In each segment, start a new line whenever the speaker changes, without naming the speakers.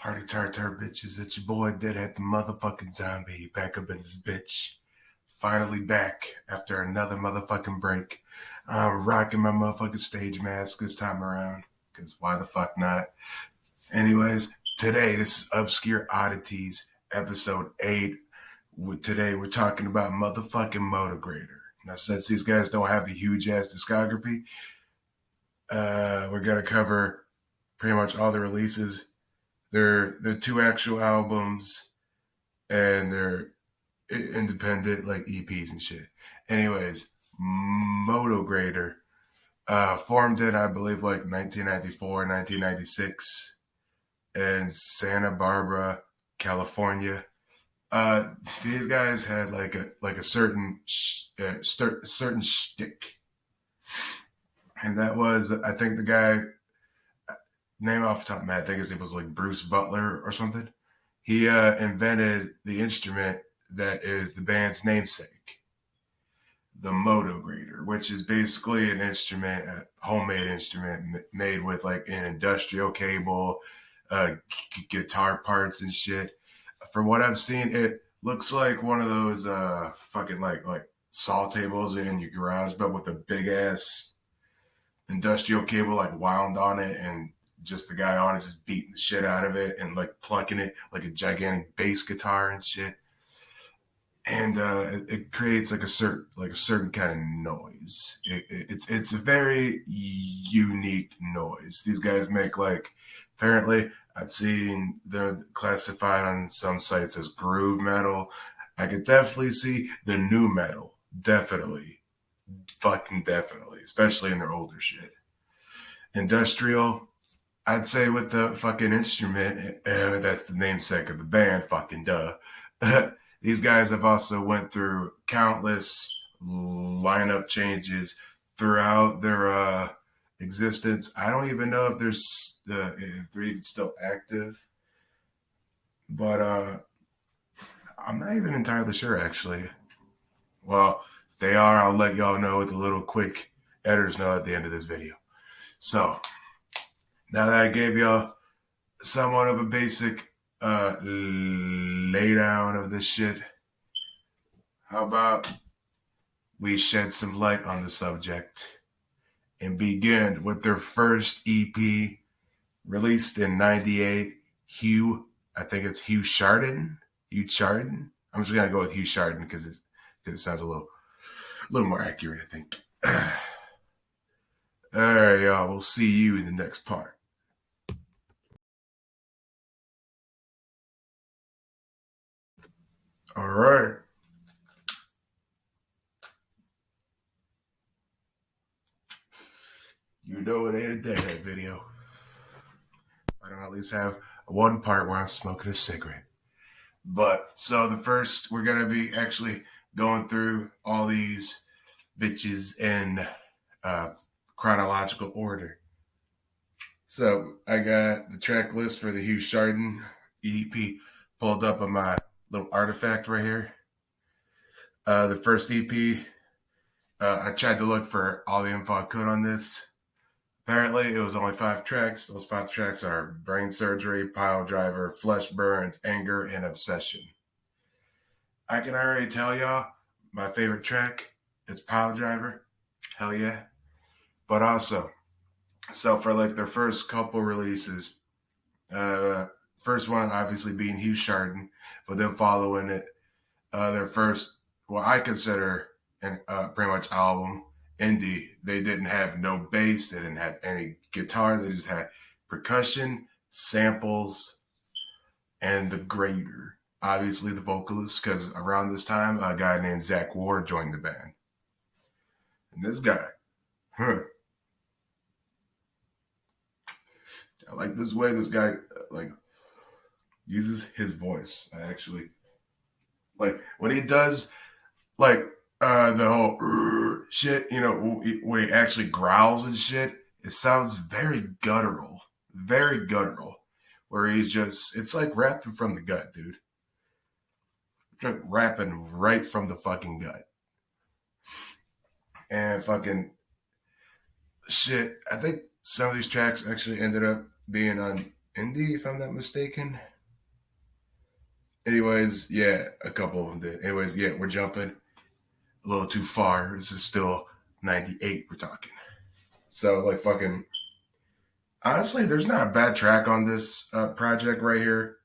Party tartar bitches, it's your boy Deadhead the motherfucking zombie back up in this bitch. Finally back after another motherfucking break. I'm rocking my motherfucking stage mask this time around, because why the fuck not? Anyways, today this is Obscure Oddities, episode 8. Today we're talking about motherfucking MotoGrater. Now, since these guys don't have a huge ass discography, we're gonna cover pretty much all the releases. They're 2 actual albums, and they're independent like EPs and shit. Anyways, MotoGrater formed in, I believe, like 1994, 1996 in Santa Barbara, California. These guys had like a certain certain shtick, and that was, I think, the guy, name off the top of my head, I think his name was like Bruce Butler or something. He invented the instrument that is the band's namesake, the MotoGrater, which is basically an instrument, a homemade instrument made with like an industrial cable, guitar parts and shit. From what I've seen, it looks like one of those fucking like saw tables in your garage, but with a big ass industrial cable like wound on it, and just the guy on it just beating the shit out of it and like plucking it like a gigantic bass guitar and shit. And it creates like a certain kind of noise. It's a very unique noise. These guys make, like, apparently I've seen them classified on some sites as groove metal. I could definitely see the new metal, definitely, fucking definitely, especially in their older shit. Industrial, I'd say with the fucking instrument, that's the namesake of the band, fucking duh. These guys have also went through countless lineup changes throughout their existence. I don't even know if they're even still active, but I'm not even entirely sure, actually. Well, if they are, I'll let y'all know with a little quick editor's note at the end of this video. So, now that I gave y'all somewhat of a basic laydown of this shit, how about we shed some light on the subject and begin with their first EP released in '98. I think it's Hugh Chardon. I'm just gonna go with Hugh Chardon because it sounds a little more accurate, I think. All right, y'all. We'll see you in the next part. All right. You know it ain't a Deadhead video. I don't at least have one part where I'm smoking a cigarette. But so the first, we're gonna be actually going through all these bitches in chronological order. So I got the track list for the Hugh Chardon EP pulled up on my little artifact right here. The first EP, I tried to look for all the info I could on this. Apparently, it was only 5 tracks. Those 5 tracks are Brain Surgery, Pile Driver, Flesh Burns, Anger, and Obsession. I can already tell y'all my favorite track is Pile Driver. Hell yeah. But also, so for like their first couple releases, first one obviously being Hugh Chardon, but then following it, their first, what I consider an pretty much album, indie. They didn't have no bass, they didn't have any guitar, they just had percussion, samples, and the grater. Obviously the vocalist, because around this time a guy named Zach Ward joined the band. And this guy, I like this way this guy like uses his voice. I actually like when he does like the whole shit, you know, when he actually growls and shit, it sounds very guttural, where he's just, it's like rapping from the gut, dude. It's like rapping right from the fucking gut. And fucking shit, I think some of these tracks actually ended up being on indie, if I'm not mistaken. Anyways, yeah, a couple of them did. Anyways, yeah, we're jumping a little too far. This is still 98 we're talking. So, like, fucking, honestly, there's not a bad track on this project right here.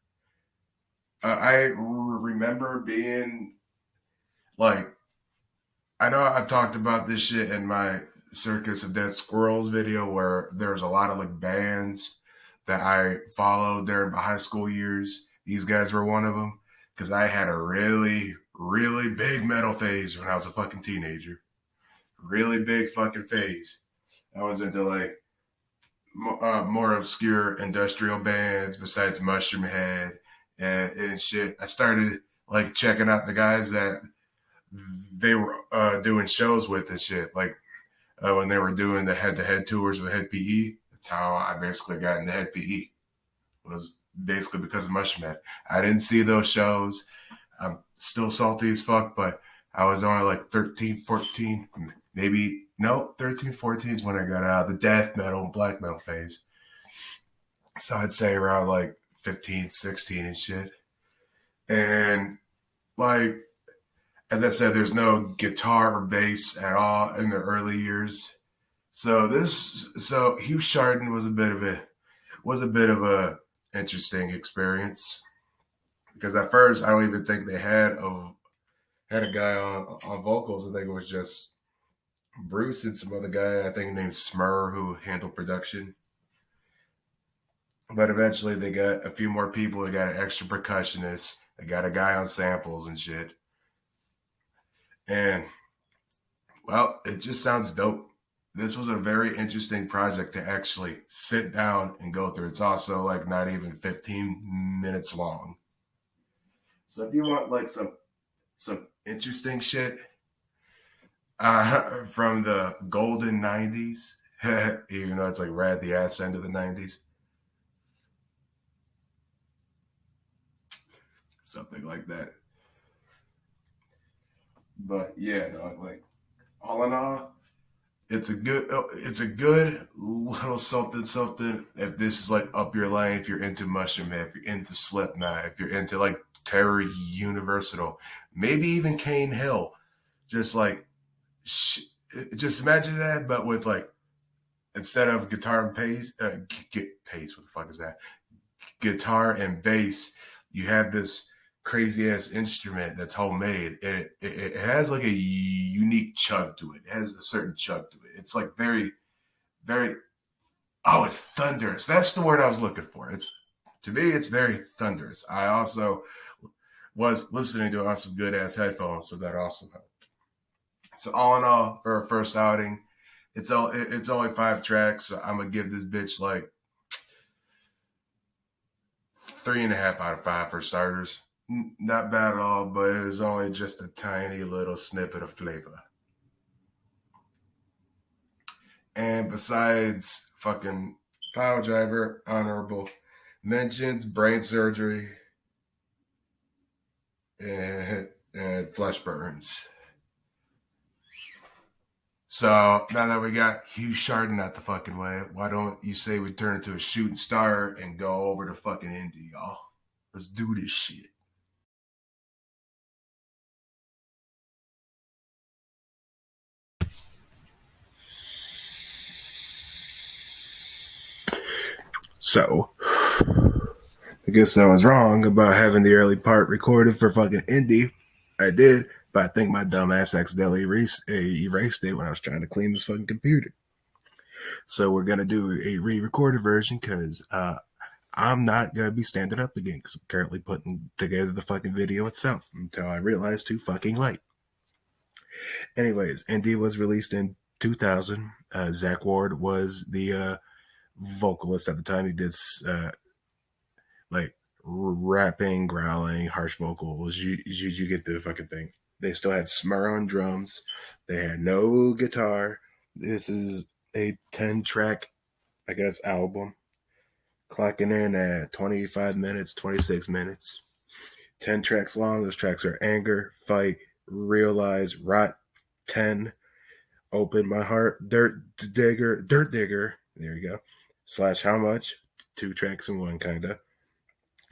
Remember being like, I know I've talked about this shit in my Circus of Dead Squirrels video where there's a lot of like bands that I followed during my high school years. These guys were one of them because I had a really, really big metal phase when I was a fucking teenager. Really big fucking phase. I was into like more obscure industrial bands besides Mushroom Head and shit. I started like checking out the guys that they were doing shows with and shit. Like when they were doing the head-to-head tours with Head PE. That's how I basically got into Head PE. It was basically because of Mushroom Head. I didn't see those shows. I'm still salty as fuck, but I was only like 13, 14, maybe, no, 13, 14 is when I got out of the death metal and black metal phase. So I'd say around like 15, 16 and shit. And like, as I said, there's no guitar or bass at all in the early years. So Hugh Chardon was a bit of a interesting experience because at first I don't even think they had a guy on vocals. I think it was just Bruce and some other guy I think named Smur who handled production. But eventually they got a few more people. They got an extra percussionist. They got a guy on samples and shit. And well, it just sounds dope. This was a very interesting project to actually sit down and go through. It's also like not even 15 minutes long. So if you want like some interesting shit from the golden 90s, even though it's like right at the ass end of the 90s, something like that. But yeah, no, like all in all, it's a good little something something. If this is like up your lane, if you're into Mushroom Head, if you're into Slipknot, if you're into like Terror Universal, maybe even Cane Hill, just like just imagine that, but with like instead of guitar and bass, bass. What the fuck is that? Guitar and bass. You have this crazy ass instrument that's homemade, and it has like a unique chug to it. It has a certain chug to it. It's like very, very. Oh, it's thunderous. That's the word I was looking for. It's to me, it's very thunderous. I also was listening to it on some good ass headphones, so that also helped. So all in all, for our first outing, it's only 5 tracks. So I'm gonna give this bitch like 3.5 out of 5 for starters. Not bad at all, but it was only just a tiny little snippet of flavor. And besides fucking Pile Driver, honorable mentions, brain surgery, and flesh burns. So now that we got Hugh Chardon out the fucking way, why don't you say we turn into a shooting star and go over to fucking Indy, y'all? Let's do this shit. So, I guess I was wrong about having the early part recorded for fucking Indy. I did, but I think my dumb ass accidentally erased it when I was trying to clean this fucking computer. So we're gonna do a re-recorded version because I'm not gonna be standing up again because I'm currently putting together the fucking video itself until I realize too fucking late. Anyways, Indy was released in 2000. Zach Ward was the vocalist at the time. He did like rapping, growling, harsh vocals. You get the fucking thing. They still had Smur on drums. They had no guitar. This is a 10-track, I guess, album. Clocking in at 25 minutes, 26 minutes. 10 tracks long. Those tracks are Anger, Fight, Realize, Rot, 10, Open My Heart, Dirt Digger. There you go. Slash How Much, two tracks in one, kind of.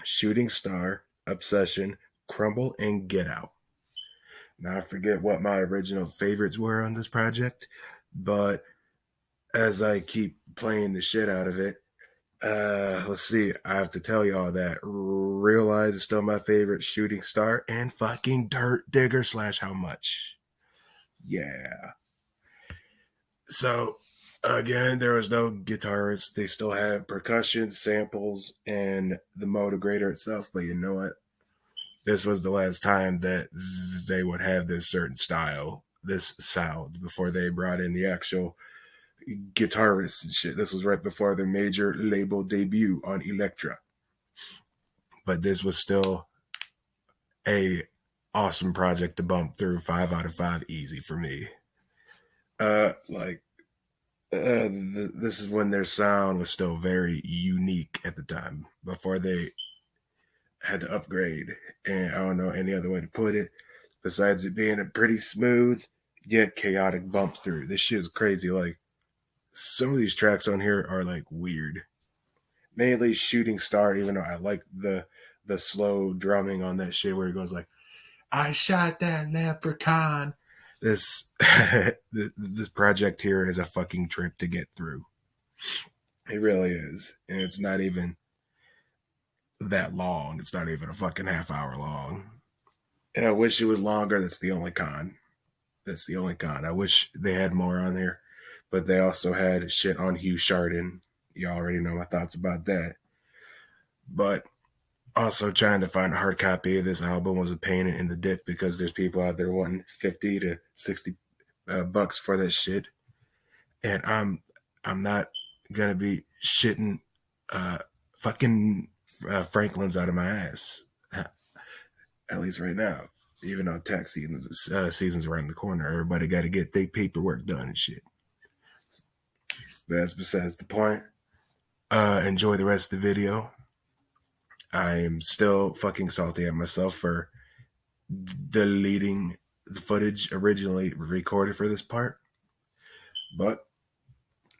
Shooting Star, Obsession, Crumble, and Get Out. Now, I forget what my original favorites were on this project, but as I keep playing the shit out of it, let's see. I have to tell y'all that Realize is still my favorite, Shooting Star, and fucking Dirt Digger / How Much. Yeah. So again, there was no guitarist. They still had percussion, samples, and the MotoGrater itself. But you know what? This was the last time that they would have this certain style, this sound, before they brought in the actual guitarists and shit. This was right before their major label debut on Elektra. But this was still a awesome project to bump through. 5 out of 5 easy for me. This is when their sound was still very unique at the time, before they had to upgrade. And I don't know any other way to put it besides it being a pretty smooth yet chaotic bump through. This shit is crazy. Like, some of these tracks on here are like weird. Mainly Shooting Star, even though I like the slow drumming on that shit where it goes like, I shot that leprechaun. This this project here is a fucking trip to get through. It really is. And it's not even that long. It's not even a fucking half hour long. And I wish it was longer. That's the only con. That's the only con. I wish they had more on there. But they also had shit on Hugh Chardon. You already know my thoughts about that. But also, trying to find a hard copy of this album was a pain in the dick, because there's people out there wanting 50 to 60 bucks for that shit. And I'm not gonna be shitting fucking Franklin's out of my ass, at least right now. Even though tax season's around the corner, everybody got to get their paperwork done and shit. But that's besides the point. Enjoy the rest of the video. I am still fucking salty at myself for deleting the footage originally recorded for this part. But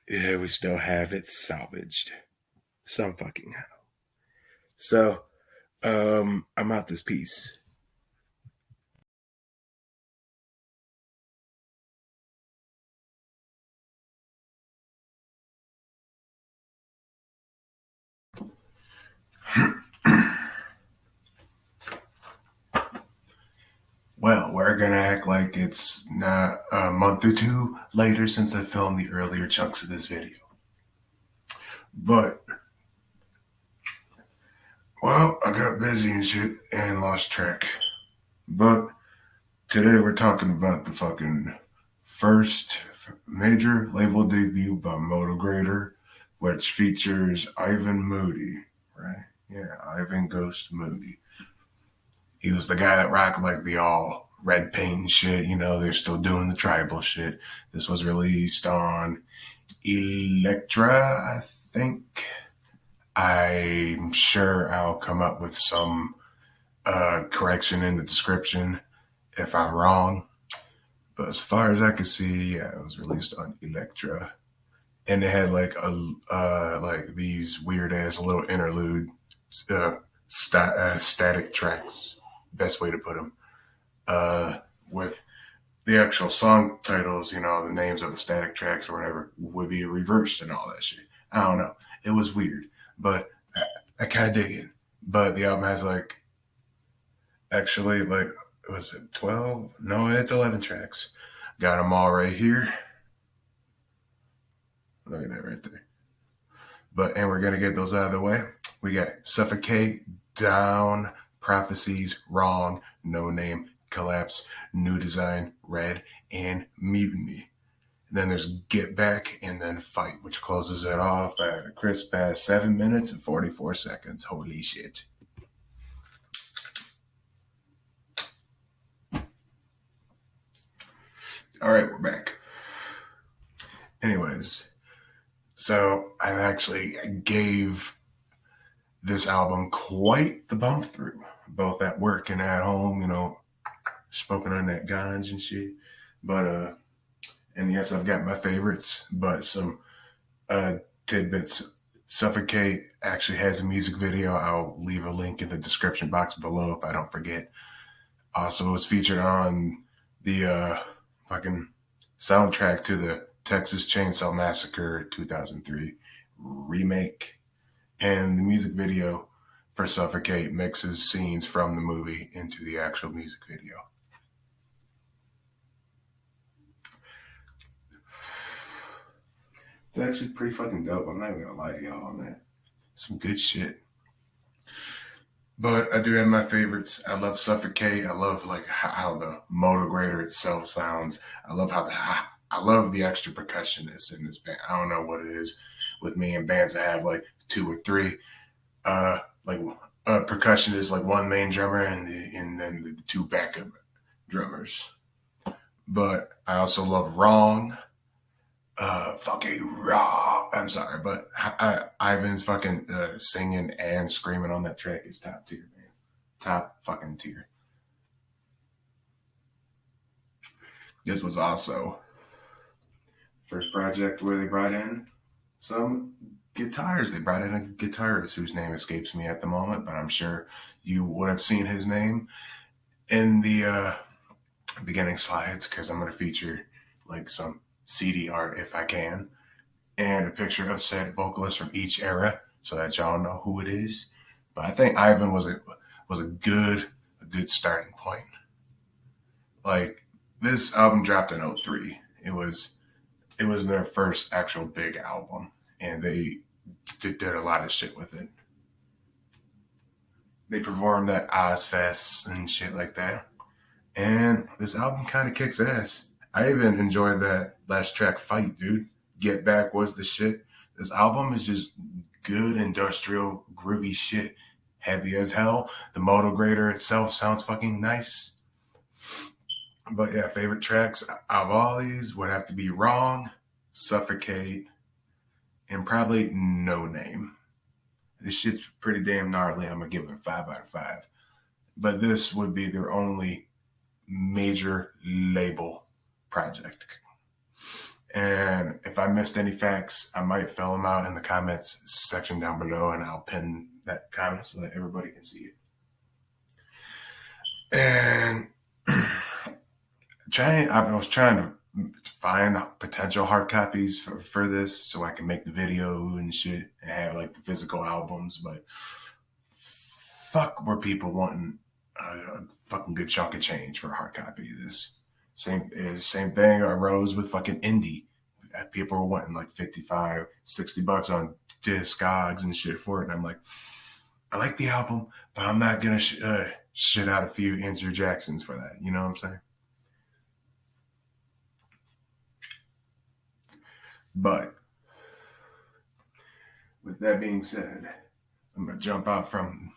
yeah, we still have it salvaged. Some fucking how. So, I'm out this piece. Well, we're gonna act like it's not a month or two later since I filmed the earlier chunks of this video. But, well, I got busy and shit and lost track. But today we're talking about the fucking first major label debut by MotoGrater, which features Ivan Moody, right? Yeah, Ivan Ghost Moody. He was the guy that rocked like the all red paint and shit. You know, they're still doing the tribal shit. This was released on Elektra, I think. I'm sure I'll come up with some correction in the description if I'm wrong. But as far as I could see, yeah, it was released on Elektra. And it had like like these weird ass little interlude static tracks. Best way to put them. With the actual song titles, you know, the names of the static tracks or whatever would be reversed and all that shit. I don't know. It was weird, but I kind of dig it. But the album has like, actually, like, was it 12? No, it's 11 tracks. Got them all right here. Look at that right there. And we're going to get those out of the way. We got Suffocate, Down, Prophecies, Wrong, No Name, Collapse, New Design, Red, and Mutiny. Then there's Get Back and then Fight, which closes it off at a crisp past 7 minutes and 44 seconds. Holy shit. All right, we're back. Anyways, so I actually gave this album quite the bump through, both at work and at home, you know, smoking on that ganj and shit. But, and yes, I've got my favorites, but some tidbits Suffocate actually has a music video. I'll leave a link in the description box below if I don't forget. Also, was featured on the fucking soundtrack to the Texas Chainsaw Massacre 2003 remake. And the music video for Suffocate mixes scenes from the movie into the actual music video. It's actually pretty fucking dope. I'm not even gonna lie to y'all on that. Some good shit. But I do have my favorites. I love Suffocate. I love like how the MotoGrater itself sounds. I love I love the extra percussionists in this band. I don't know what it is with me and bands that have like two or three like percussionists, like one main drummer and then the two backup drummers. But I also love Wrong. Fucking raw. I'm sorry, but Ivan's fucking singing and screaming on that track is top tier, man. Top fucking tier. This was also first project where they brought in some guitars. They brought in a guitarist whose name escapes me at the moment, but I'm sure you would have seen his name in the beginning slides because I'm going to feature like some CD art if I can, and a picture of said vocalists from each era so that y'all know who it is. But I think Ivan was a good starting point. Like this album dropped in 03. It was their first actual big album, and they did a lot of shit with it. They performed at Ozfest and shit like that. And this album kind of kicks ass. I even enjoyed that last track, Fight, dude. Get Back was the shit. This album is just good industrial groovy shit. Heavy as hell. The MotoGrater itself sounds fucking nice. But yeah, favorite tracks of all these would have to be Wrong, Suffocate, and probably No Name. This shit's pretty damn gnarly. I'm gonna give it a 5 out of 5. But this would be their only major label project. And if I missed any facts, I might fill them out in the comments section down below, and I'll pin that comment so that everybody can see it. And I was trying to find potential hard copies for this so I can make the video and shit and have like the physical albums, but fuck were people wanting a fucking good chunk of change for a hard copy of this. Same thing arose with fucking indie. People were wanting like 55, 60 bucks on Discogs and shit for it. And I'm like, I like the album, but I'm not going to shit out a few Andrew Jacksons for that. You know what I'm saying? But with that being said, I'm going to jump out from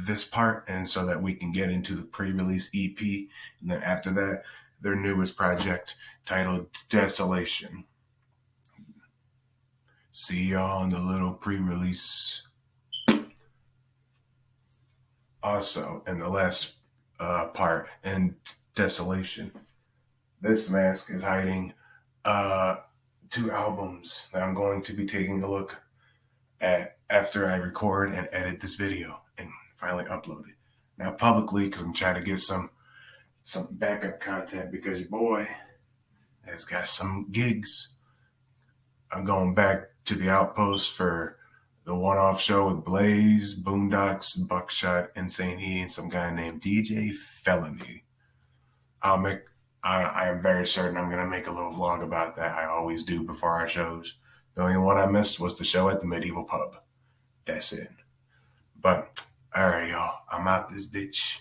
this part and so that we can get into the pre-release EP. And then after that, their newest project titled Desolation. See y'all in the little pre-release. Also, in the last part, in Desolation, this mask is hiding 2 albums that I'm going to be taking a look at after I record and edit this video and finally upload it. Now publicly, because I'm trying to get some backup content because your boy has got some gigs. I'm going back to the Outpost for the one-off show with Blaze, Boondocks, Buckshot, Insane E, and some guy named DJ Felony. I am very certain I'm going to make a little vlog about that. I always do before our shows. The only one I missed was the show at the Medieval Pub. That's it. But, alright, y'all. I'm out this bitch.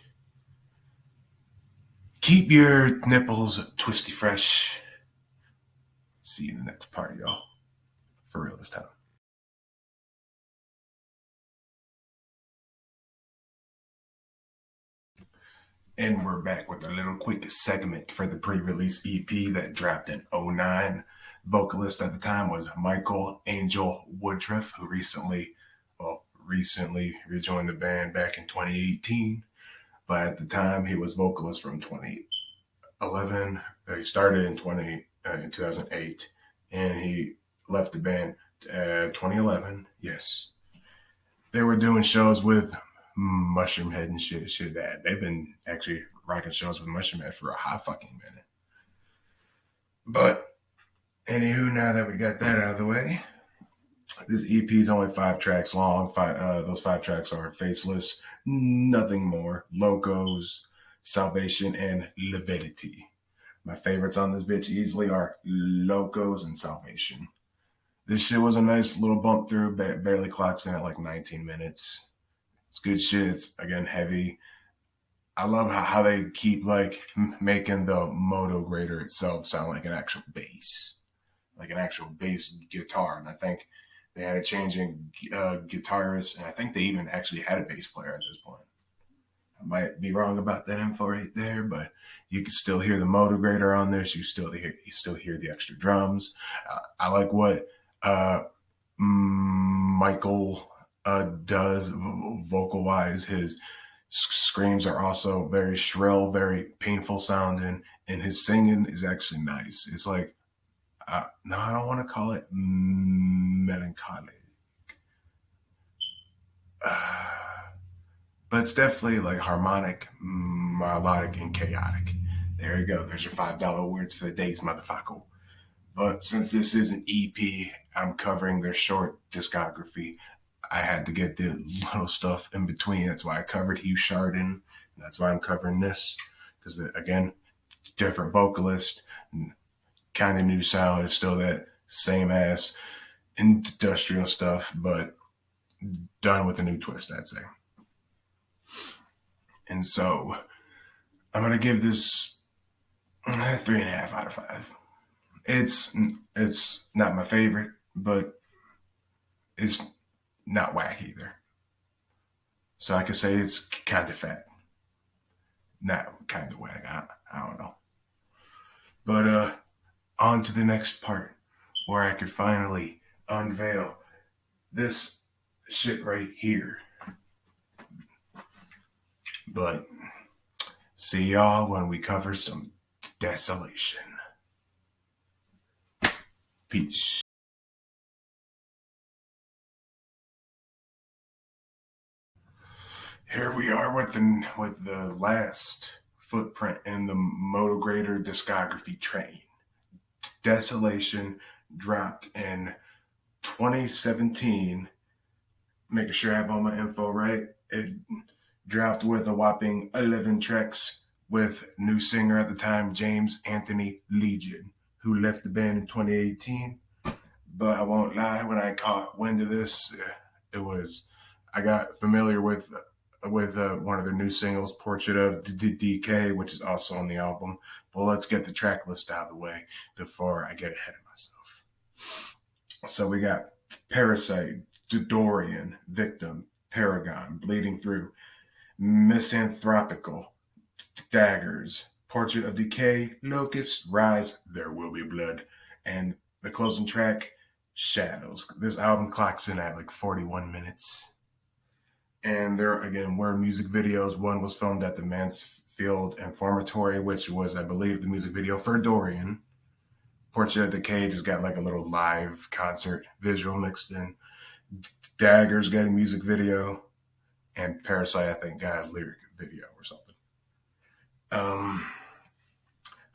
Keep your nipples twisty fresh. See you in the next part, y'all. For real this time. And we're back with a little quick segment for the pre-release EP that dropped in 09. Vocalist at the time was Michael Angel Woodruff, who recently rejoined the band back in 2018. But at the time, he was vocalist from 2011. He started in 2008, and he left the band 2011, yes. They were doing shows with Mushroom Head and shit that. They've been actually rocking shows with Mushroom Head for a hot fucking minute. But, anywho, now that we got that out of the way, this EP is only 5 tracks long. Those 5 tracks are Faceless, Nothing More, Locos, Salvation, and Levidity. My favorites on this bitch easily are Locos and Salvation. This shit was a nice little bump through, barely clocks in at like 19 minutes. It's good shit. It's, again, heavy. I love how they keep like making the MotoGrater itself sound like an actual bass. Like an actual bass guitar. And I think they had a change in guitarist, and I think they even actually had a bass player at this point. I might be wrong about that info right there, but you can still hear the MotoGrater on this. You still hear the extra drums. I like what Michael does vocal wise. His screams are also very shrill, very painful sounding, and his singing is actually nice. It's like, no, I don't want to call it melancholic. But it's definitely like harmonic, melodic, and chaotic. There you go. There's your $5 words for the days, motherfucker. But since this is an EP, I'm covering their short discography. I had to get the little stuff in between. That's why I covered Hugh Chardon. That's why I'm covering this. Because, again, different vocalist, kind of new sound. It's still that same ass industrial stuff, but done with a new twist, I'd say. And so I'm going to give this 3.5 out of 5. It's not my favorite, but it's not whack either. So I could say it's kind of fat. Not kind of whack. I don't know. But on to the next part where I could finally unveil this shit right here. But see y'all when we cover some Desolation. Peace. Here we are with the last footprint in the MotoGrater discography train. Desolation dropped in 2017. Making sure I have all my info right. It dropped with a whopping 11 tracks with new singer at the time, James Anthony Legion, who left the band in 2018. But I won't lie, when I caught wind of this, I got familiar with one of their new singles, Portrait of DK, which is also on the album. But let's get the track list out of the way before I get ahead of myself. So we got Parasite, Dorian, Victim, Paragon, Bleeding Through, Misanthropical, Daggers, Portrait of Decay, Locust, Rise, There Will Be Blood, and the closing track, Shadows. This album clocks in at like 41 minutes. And there, again, were music videos. One was filmed at the Mansfield Informatory, which was, I believe, the music video for Dorian. Portrait of Decay just got like a little live concert visual mixed in. Daggers got a music video. And Parasite, I think, got a lyric video or something. I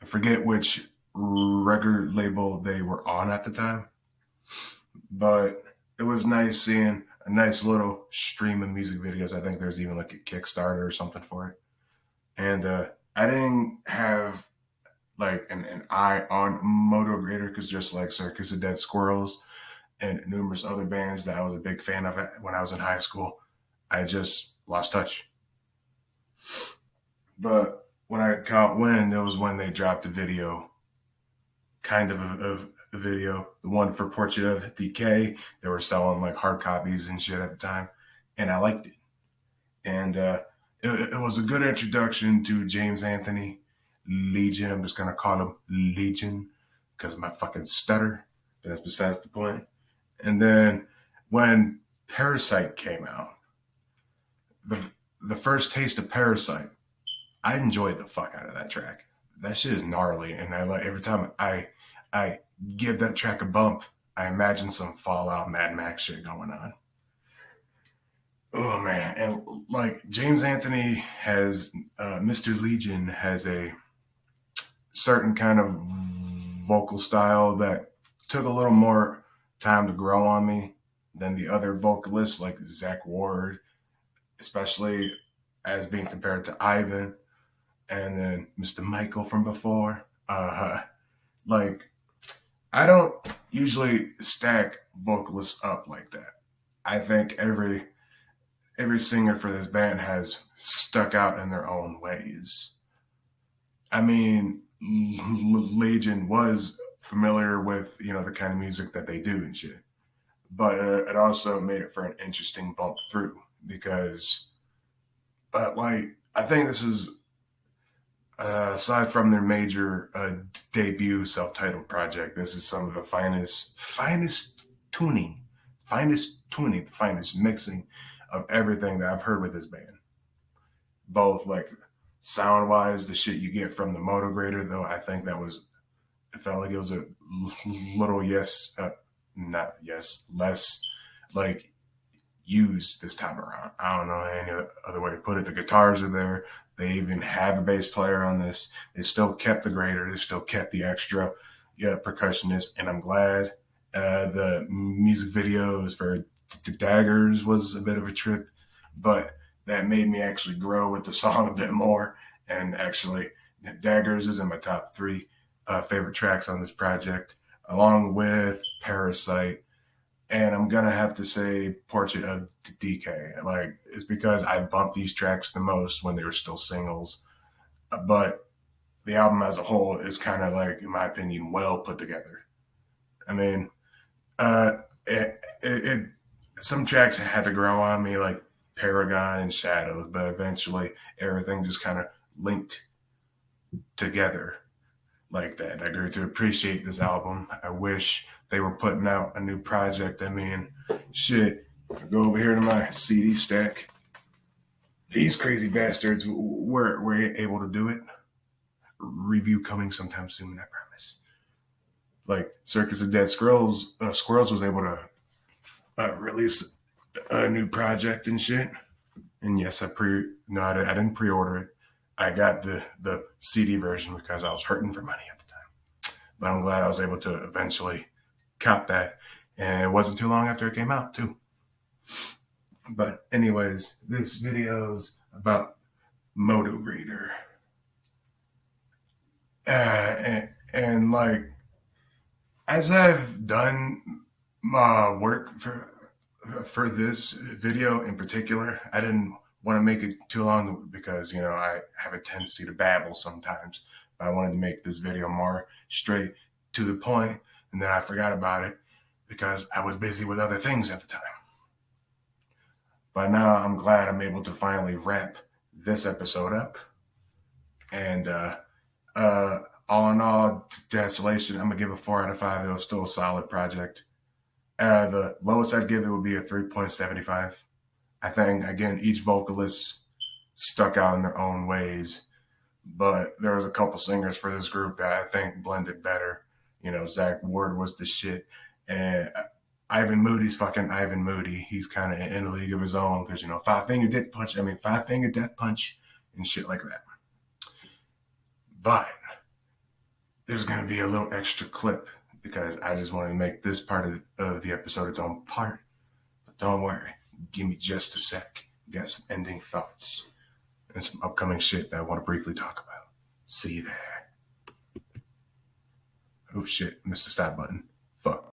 forget which record label they were on at the time, but it was nice seeing a nice little stream of music videos. I think there's even like a Kickstarter or something for it. And I didn't have like an eye on MotoGrater because just like Circus of Dead Squirrels and numerous other bands that I was a big fan of when I was in high school, I just lost touch. But when I caught wind, it was when they dropped a video, kind of a video, the one for Portrait of Decay. They were selling like hard copies and shit at the time, and I liked it. And it was a good introduction to James Anthony Legion. I'm just going to call him Legion because of my fucking stutter, but that's besides the point. And then when Parasite came out, the first taste of Parasite, I enjoyed the fuck out of that track. That shit is gnarly, and I like every time I give that track a bump, I imagine some Fallout Mad Max shit going on. Oh man, and like James Anthony has, Mr. Legion has a certain kind of vocal style that took a little more time to grow on me than the other vocalists like Zach Ward, especially as being compared to Ivan and then Mr. Michael from before. Like, I don't usually stack vocalists up like that. I think every singer for this band has stuck out in their own ways. I mean, Legion was familiar with, you know, the kind of music that they do and shit, but it also made it for an interesting bump through because, like, I think this is, aside from their major debut self-titled project, this is some of the finest tuning, finest mixing of everything that I've heard with this band. Both like sound-wise, the shit you get from the MotoGrater, though I think that was, it felt like it was a little less like used this time around. I don't know any other way to put it. The guitars are there. They even have a bass player on this. They still kept the grater. They still kept the extra percussionist, and I'm glad. The music videos for Daggers was a bit of a trip, but that made me actually grow with the song a bit more. And actually, Daggers is in my top 3 favorite tracks on this project, along with Parasite. And I'm gonna have to say Portrait of DK. Like, it's because I bumped these tracks the most when they were still singles. But the album as a whole is kind of like, in my opinion, well put together. I mean, some tracks had to grow on me, like Paragon and Shadows, but eventually everything just kind of linked together like that. I grew to appreciate this album. I wish they were putting out a new project. I mean, shit, I go over here to my CD stack. These crazy bastards were able to do it. Review coming sometime soon, I promise. Like Circus of Dead Squirrels was able to release a new project and shit. And yes, I didn't pre-order it. I got the CD version because I was hurting for money at the time. But I'm glad I was able to eventually cop that. And it wasn't too long after it came out, too. But anyways, this video's about MotoGrater. And like, as I've done my work for this video in particular, I didn't want to make it too long because, you know, I have a tendency to babble sometimes. But I wanted to make this video more straight to the point, and then I forgot about it because I was busy with other things at the time. But now I'm glad I'm able to finally wrap this episode up. And all in all, Desolation, I'm going to give it 4 out of 5. It was still a solid project. The lowest I'd give it would be a 3.75. I think, again, each vocalist stuck out in their own ways. But there was a couple singers for this group that I think blended better. You know, Zach Ward was the shit. And Ivan Moody's fucking Ivan Moody. He's kind of in a league of his own because, you know, Five Finger Death Punch and shit like that. But there's going to be a little extra clip because I just wanted to make this part of the episode its own part. But don't worry. Give me just a sec. Got some ending thoughts and some upcoming shit that I want to briefly talk about. See you there. Oh shit, missed the stop button. Fuck.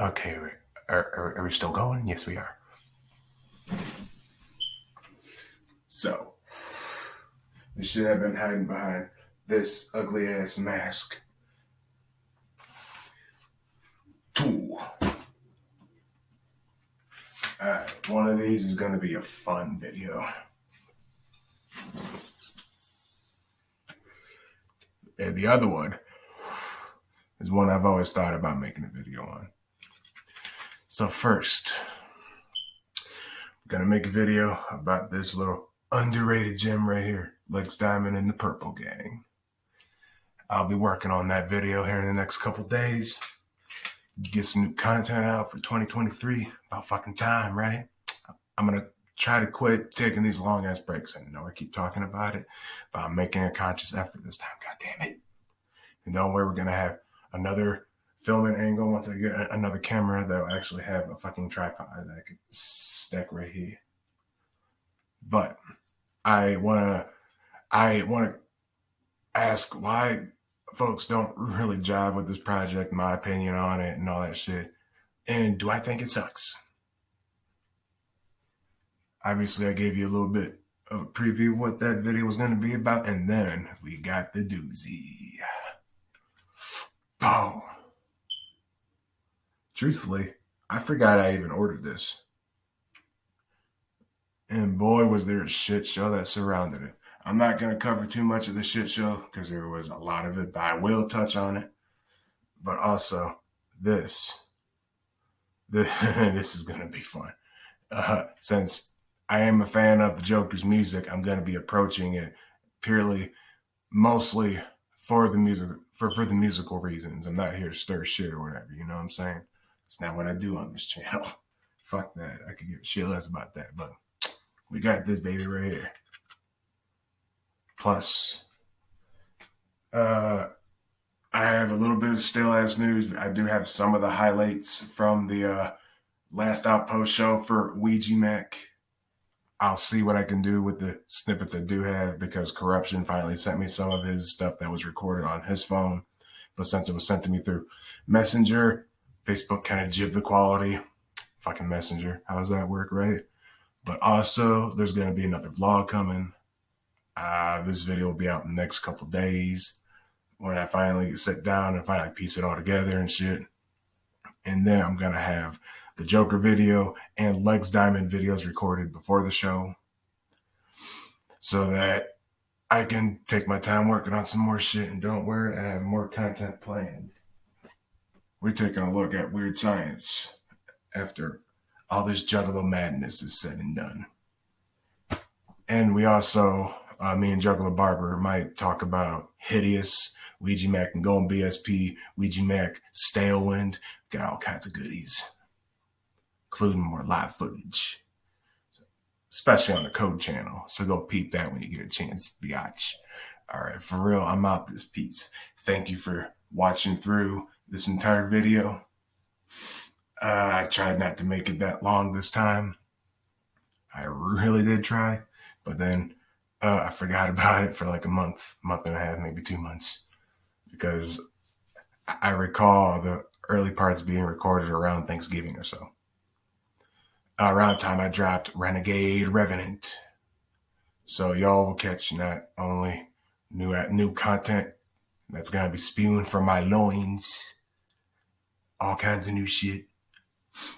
Okay, are we still going? Yes, we are. So, the shit I've been hiding behind this ugly ass mask. Tool. Alright, one of these is going to be a fun video. And the other one is one I've always thought about making a video on. So first, I'm gonna make a video about this little underrated gem right here, Lex Diamond and the Purple Gang. I'll be working on that video here in the next couple days. Get some new content out for 2023. About fucking time, right? I'm gonna try to quit taking these long ass breaks. I know I keep talking about it, but I'm making a conscious effort this time. God damn it. And don't worry, we're gonna have another filming angle once I get another camera that will actually have a fucking tripod that I could stack right here. But I wanna ask why folks don't really jive with this project, my opinion on it and all that shit. And do I think it sucks? Obviously, I gave you a little bit of a preview of what that video was going to be about, and then we got the doozy. Boom. Truthfully, I forgot I even ordered this. And boy, was there a shit show that surrounded it. I'm not going to cover too much of the shit show because there was a lot of it, but I will touch on it. But also, this is going to be fun. Since I am a fan of the Joker's music, I'm going to be approaching it mostly for the music, for the musical reasons. I'm not here to stir shit or whatever, you know what I'm saying? It's not what I do on this channel. Fuck that. I could give a shit less about that, but we got this baby right here. Plus, I have a little bit of stale ass news. I do have some of the highlights from the last Outpost show for Ouija Mac. I'll see what I can do with the snippets I do have because Corruption finally sent me some of his stuff that was recorded on his phone. But since it was sent to me through Messenger, Facebook kind of jibbed the quality. Fucking Messenger. How does that work, right? But also, there's going to be another vlog coming. This video will be out in the next couple days when I finally sit down and finally piece it all together and shit. And then I'm going to have the Joker video and Lex Diamond videos recorded before the show so that I can take my time working on some more shit. And don't worry, I have more content planned. We're taking a look at weird science after all this Juggalo madness is said and done. And we also, me and Juggalo Barber might talk about Hideous, Ouija Mac and Golden BSP, Ouija Mac, Stalewind. Got all kinds of goodies, including more live footage, especially on the Code channel. So go peep that when you get a chance, biatch. All right, for real, I'm out this piece. Thank you for watching through this entire video. I tried not to make it that long this time. I really did try, but then I forgot about it for like a month and a half, maybe 2 months, because I recall the early parts being recorded around Thanksgiving or so. Around the time I dropped Renegade Revenant. So y'all will catch not only new content that's going to be spewing from my loins, all kinds of new shit,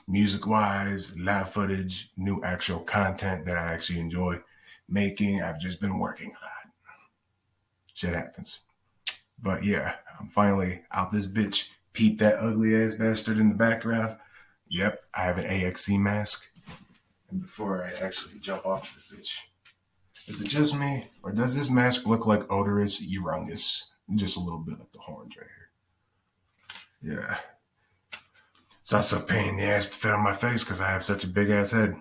music-wise, live footage, new actual content that I actually enjoy making. I've just been working a lot. Shit happens. But yeah, I'm finally out this bitch. Peep that ugly ass bastard in the background. Yep, I have an AXE mask. And before I actually jump off this bitch, is it just me, or does this mask look like Odditiez Urungus? Just a little bit like the horns right here. Yeah. It's also a pain in the ass to fit on my face because I have such a big ass head.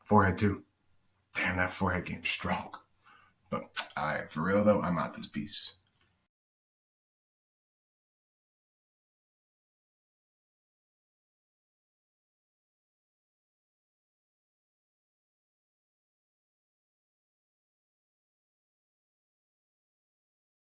Forehead too. Damn, that forehead game's strong. But alright, for real though, I'm out this piece.